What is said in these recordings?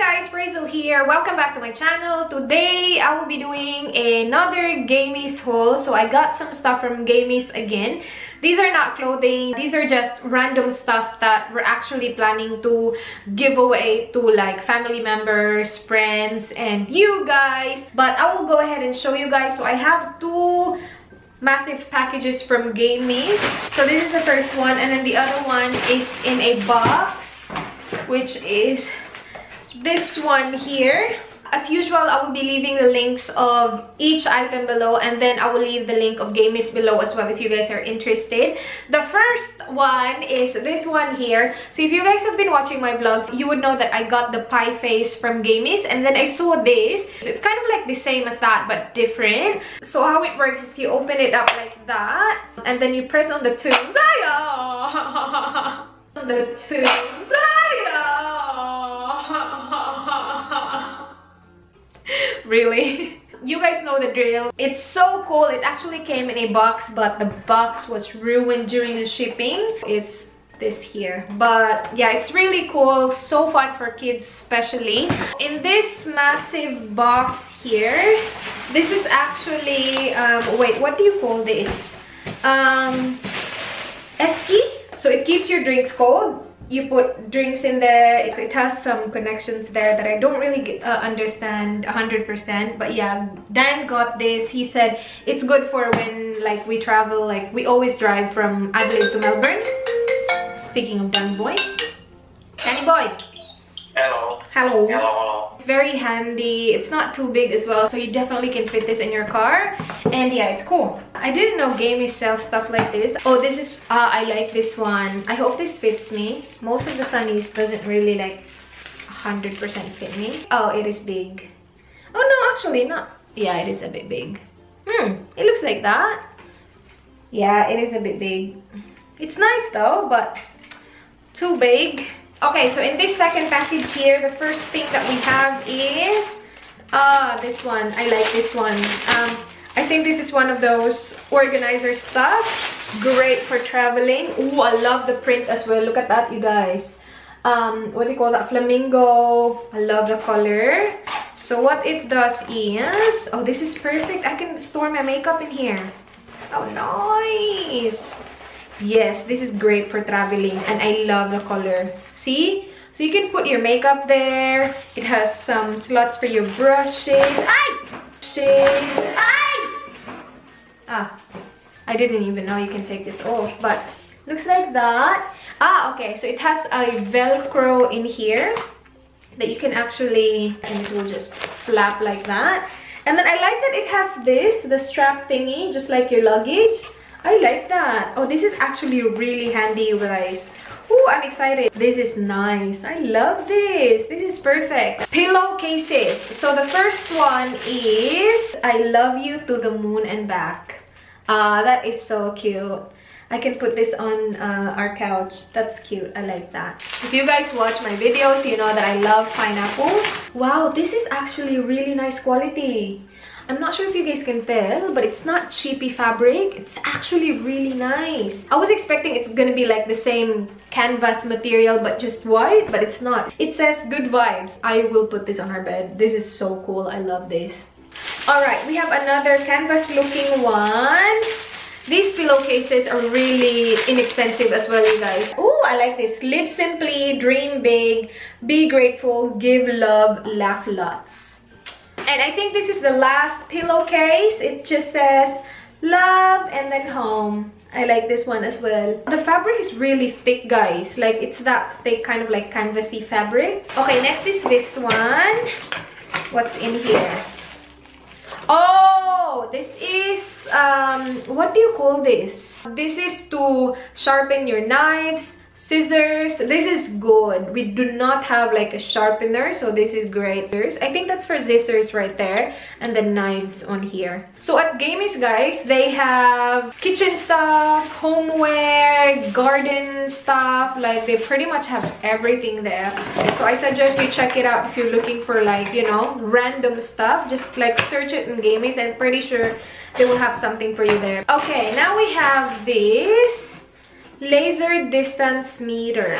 guys, Rhazel here. Welcome back to my channel. Today I will be doing another Gamies haul. So I got some stuff from Gamies again. These are not clothing, these are just random stuff that we're actually planning to give away to like family members, friends, and you guys. But I will go ahead and show you guys. So I have two massive packages from Gamies. So this is the first one, and then the other one is in a box, which is this one here. As usual, I will be leaving the links of each item below, and then I will leave the link of Gamies below as well if you guys are interested. The first one is this one here. So if you guys have been watching my vlogs, you would know that I got the pie face from Gamies, and then I saw this. So it's kind of like the same as that but different. So how it works is you open it up like that, and then you press on the tube. The tube. Really? You guys know the drill. It's so cool. It actually came in a box, but the box was ruined during the shipping. It's this here, but yeah, it's really cool. So fun for kids especially. In this massive box here, this is actually wait, what do you call this? Esky. So it keeps your drinks cold. You put drinks in there. It has some connections there that I don't really understand 100%, but yeah, Dan got this. He said it's good for when like we travel, like we always drive from Adelaide to Melbourne. Speaking of Danny boy, Hello. Hello. Hello. It's very handy. It's not too big as well, so you definitely can fit this in your car. And yeah, it's cool. I didn't know Gamies sells stuff like this. Oh, this is I like this one. I hope this fits me. Most of the sunnies doesn't really like 100% fit me. Oh, it is big. Oh no, actually not. Yeah, it is a bit big. It looks like that. Yeah, it is a bit big. It's nice though, but too big. Okay, so in this second package here, the first thing that we have is this one. I like this one. I think this is one of those organizer stuff. Great for traveling. Ooh, I love the print as well. Look at that, you guys. What do you call that? Flamingo. I love the color. So what it does is, oh, this is perfect. I can store my makeup in here. Oh, nice. Yes, this is great for traveling, and I love the color. See? So you can put your makeup there. It has some slots for your brushes. I didn't even know you can take this off, but looks like that. Okay, so it has a Velcro in here that you can actually, and it will just flap like that. And then I like that it has this, the strap thingy, just like your luggage. I like that. Oh, this is actually really handy, you guys. Oh, I'm excited. This is nice. I love this. This is perfect. Pillowcases. So the first one is I love you to the moon and back. That is so cute. I can put this on our couch. That's cute. I like that. If you guys watch my videos, you know that I love pineapple. Wow, this is actually really nice quality. I'm not sure if you guys can tell, but it's not cheapy fabric. It's actually really nice. I was expecting it's gonna be like the same canvas material but just white, but it's not. It says good vibes. I will put this on our bed. This is so cool. I love this. Alright, we have another canvas looking one. These pillowcases are really inexpensive as well, you guys. Oh, I like this. Live simply, dream big, be grateful, give love, laugh lots. And I think this is the last pillowcase. It just says love and then home. I like this one as well. The fabric is really thick, guys. Like, it's that thick kind of like canvasy fabric. Okay, next is this one. What's in here? Oh, this is what do you call this? This is to sharpen your knives, scissors. This is good. We do not have like a sharpener, so this is great. I think that's for scissors right there, and then knives on here. So at Gamies, guys, they have kitchen stuff, homeware, garden stuff. Like, they pretty much have everything there. So I suggest you check it out if you're looking for, like, you know, random stuff. Just like search it in Gamies. I'm pretty sure they will have something for you there. Okay, now we have this laser distance meter.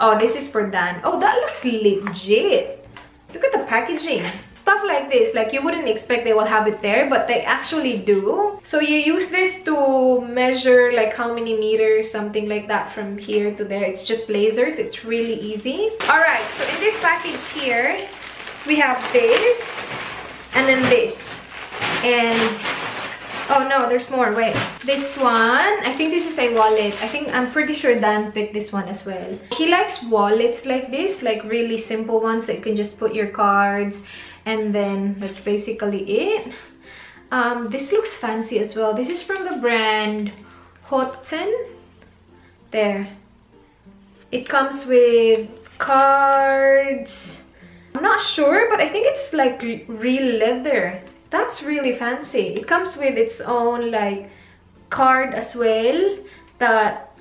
Oh, this is for Dan. Oh, that looks legit. Look at the packaging. Stuff like this, like you wouldn't expect they will have it there, but they actually do. So you use this to measure like how many meters, something like that, from here to there. It's just lasers. It's really easy. All right, so in this package here, we have this and then this. And oh no, there's more. Wait, this one, I think this is a wallet. I'm pretty sure Dan picked this one as well. He likes wallets like this, like really simple ones that you can just put your cards, and then that's basically it. This looks fancy as well. This is from the brand Hotten. There. It comes with cards. I'm not sure, but I think it's like real leather. That's really fancy. It comes with its own like card as well.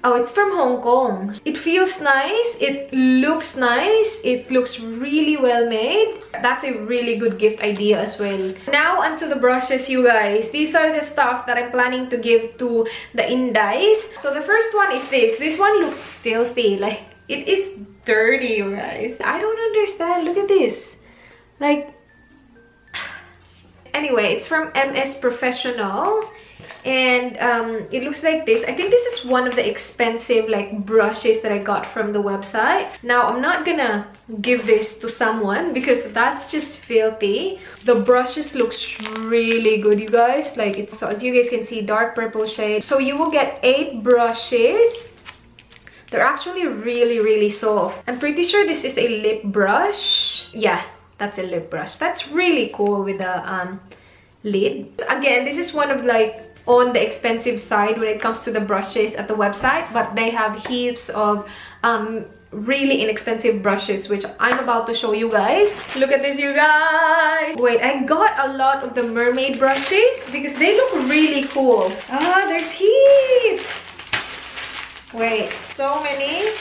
It's from Hong Kong. It feels nice. It looks nice. It looks really well made. That's a really good gift idea as well. Now onto the brushes, you guys. These are the stuff that I'm planning to give to the Indies. So the first one is this. This one looks filthy. Like, it is dirty, you guys. I don't understand. Look at this. Like, anyway, it's from MS Professional, and it looks like this. I think this is one of the expensive like brushes that I got from the website. Now, I'm not gonna give this to someone because that's just filthy. The brushes looks really good, you guys. Like, it's, so as you guys can see, dark purple shade. So you will get 8 brushes. They're actually really soft. I'm pretty sure this is a lip brush. Yeah, that's a lip brush. That's really cool with the lid. Again, this is one of like on the expensive side when it comes to the brushes at the website, but they have heaps of really inexpensive brushes, which I'm about to show you guys. Look at this, you guys. Wait, I got a lot of the Mermaid brushes because they look really cool. Ah, there's heaps. Wait, so many.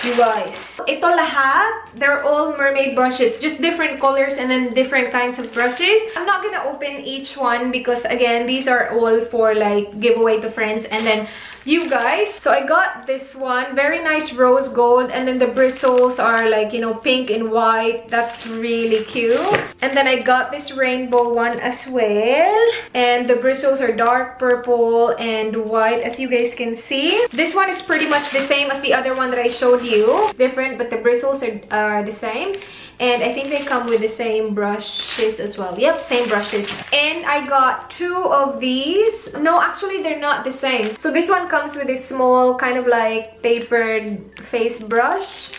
You guys, ito lahat, they're all Mermaid brushes, just different colors and then different kinds of brushes. I'm not gonna open each one because again, these are all for like giveaway to friends and then you guys. So I got this one, very nice rose gold, and then the bristles are like, you know, pink and white. That's really cute. And then I got this rainbow one as well, and the bristles are dark purple and white, as you guys can see. This one is pretty much the same as the other one that I showed you. It's different, but the bristles are the same. And I think they come with the same brushes as well. Yep, same brushes. And I got 2 of these. No, actually they're not the same. So this one comes with a small kind of like tapered face brush.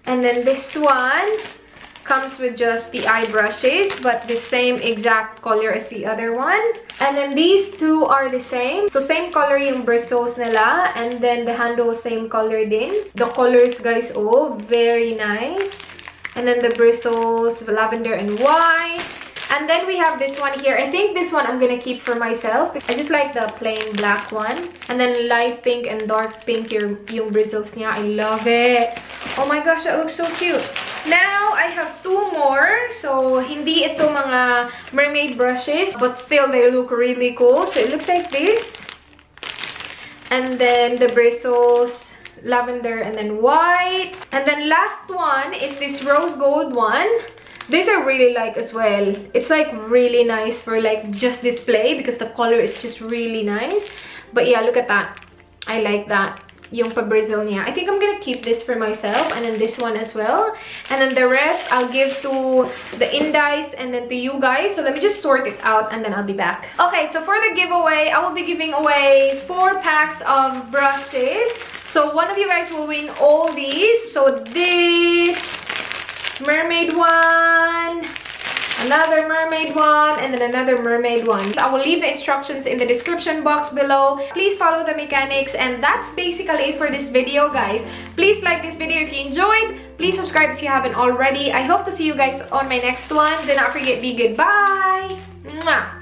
And then this one comes with just the eye brushes, but the same exact color as the other one. And then these 2 are the same. So same color yung bristles nila. And then the handle same color din. The colors, guys, oh, very nice. And then the bristles, lavender and white. And then we have this one here. I think this one I'm gonna keep for myself. I just like the plain black one. And then light pink and dark pink yung bristles niya. I love it. Oh my gosh, that looks so cute. Now, I have 2 more. So, hindi ito mga mermaid brushes, but still they look really cool. So, it looks like this. And then the bristles, lavender and then white. And then last one is this rose gold one. This I really like as well. It's like really nice for like just display because the color is just really nice. But yeah, look at that. I like that. Yung pa-bristle niya. I think I'm gonna keep this for myself, and then this one as well. And then the rest I'll give to the Indies and then to you guys. So let me just sort it out and then I'll be back. Okay, so for the giveaway, I will be giving away 4 packs of brushes. So one of you guys will win all these. So this mermaid one, another mermaid one, and then another mermaid one. So I will leave the instructions in the description box below. Please follow the mechanics, and that's basically it for this video, guys. Please like this video if you enjoyed. Please subscribe if you haven't already. I hope to see you guys on my next one. Do not forget, be good. Bye! Mwah!